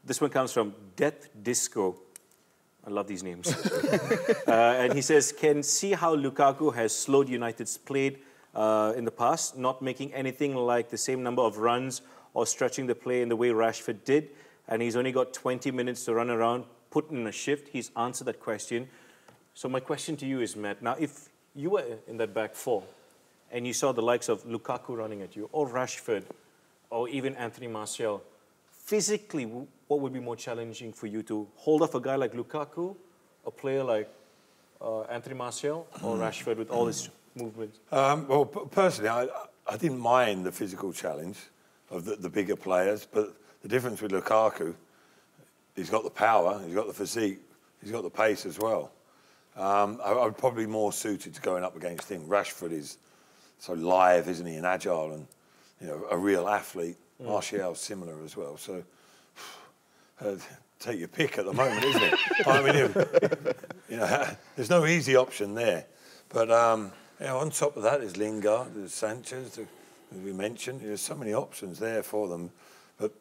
This one comes from Death Disco. I love these names. And he says, can see how Lukaku has slowed United's play in the past, not making anything like the same number of runs or stretching the play in the way Rashford did. And he's only got 20 minutes to run around, put in a shift. He's answered that question. So my question to you is, Matt, now if you were in that back four and you saw the likes of Lukaku running at you, or Rashford, or even Anthony Martial, physically, what would be more challenging for you to hold off a guy like Lukaku, a player like Anthony Martial, or Rashford with all his movements? Well, personally, I didn't mind the physical challenge of the bigger players, but the difference with Lukaku, he's got the power, he's got the physique, he's got the pace as well. I'm probably more suited to going up against him. Rashford is so live, isn't he, and agile, and a real athlete. Martial's similar as well. So take your pick at the moment, isn't it? I mean, there's no easy option there. But on top of that, there's Lingard, there's Sanchez, as we mentioned. There's so many options there for them. But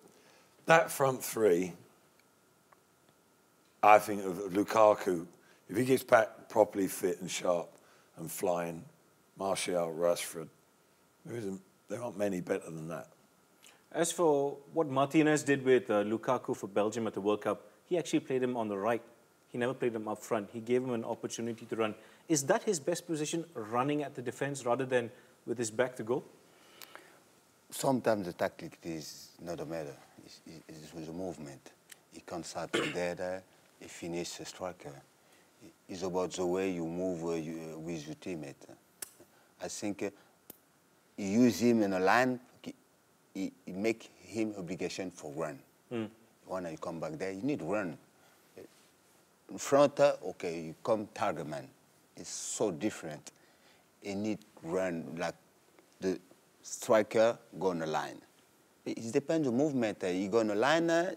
that front three, I think of Lukaku, if he gets back properly fit and sharp and flying, Martial, Rashford, there aren't many better than that. As for what Martinez did with Lukaku for Belgium at the World Cup, he actually played him on the right. He never played him up front. He gave him an opportunity to run. Is that his best position, running at the defence rather than with his back to goal? Sometimes the tactic is not a matter. It's with the movement. He can start from there, he finishes the striker. It's about the way you move with your teammate. I think you use him in a line, it make him obligation for run. When you come back there, you need run. In front, okay, you come target man. It's so different. You need run, like the striker go on the line. It depends on the movement. You go on the line, the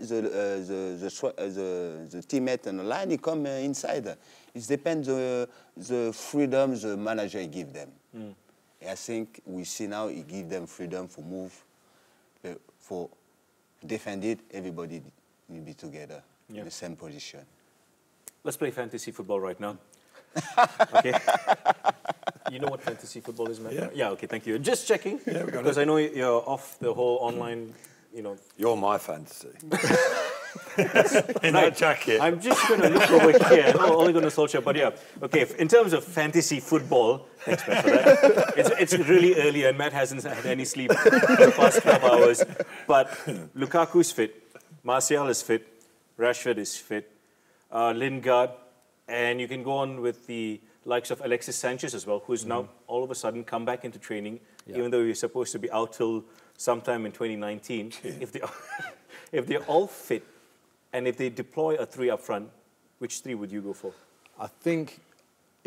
teammate on the line, he come inside. It depends on the freedom the manager give them. I think we see now he give them freedom for move, for defend it. Everybody need to be together in the same position. Let's play fantasy football right now. Okay. You know what fantasy football is, Matt? Yeah, okay, thank you. Just checking, because I know you're off the whole online, You're my fantasy. In that jacket. I'm just going to look over here. I'm not only going to Solskjaer, but yeah. Okay, in terms of fantasy football, thanks, Matt, for that. It's really early and Matt hasn't had any sleep for the past 12 hours. But Lukaku's fit, Martial is fit, Rashford is fit, Lingard, and you can go on with the likes of Alexis Sanchez as well, who's now all of a sudden come back into training, even though he was supposed to be out till sometime in 2019. If they're all fit, and if they deploy a three up front, which three would you go for? I think,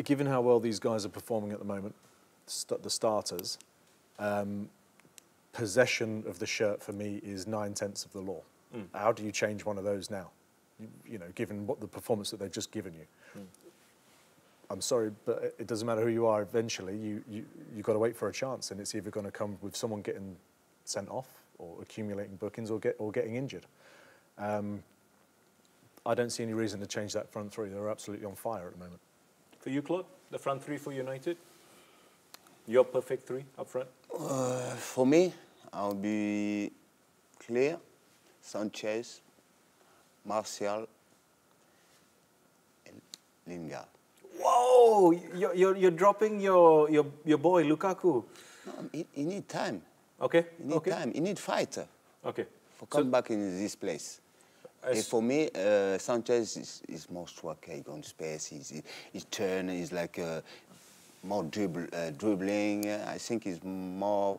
given how well these guys are performing at the moment, the starters, possession of the shirt for me is 9/10 of the law. How do you change one of those now? Given what the performance that they've just given you. I'm sorry, but it doesn't matter who you are. Eventually, you've got to wait for a chance, and it's either going to come with someone getting sent off, or accumulating bookings, or getting injured. I don't see any reason to change that front three. They're absolutely on fire at the moment. For you, Claude, the front three for United? Your perfect three up front? For me, I'll be clear. Sanchez, Martial, and Lingard. Whoa! You're dropping your boy Lukaku. No, he need time. Okay. He need time. He need fight. Okay. For come back in this place. For me, Sanchez is more striker. He goes space. His turn is like more dribbling. I think he's more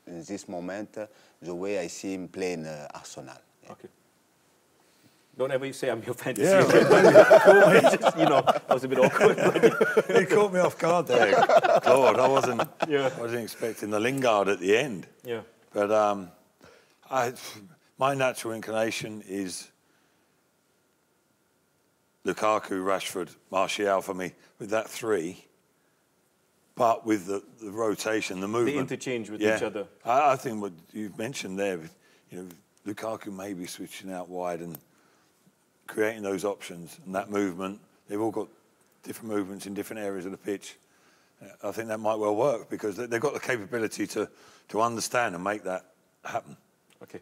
in this moment the way I see him playing Arsenal. Yeah. Okay. Don't ever say I'm your fantasy. Yeah, I was a bit awkward. He caught me off guard there, Claude. I wasn't expecting the Lingard at the end. Yeah. But my natural inclination is Lukaku, Rashford, Martial for me, with that three, but with the rotation, the movement. The interchange with each other. I think what you've mentioned there, Lukaku may be switching out wide and creating those options and that movement. They've all got different movements in different areas of the pitch. I think that might well work because they've got the capability to understand and make that happen. Okay.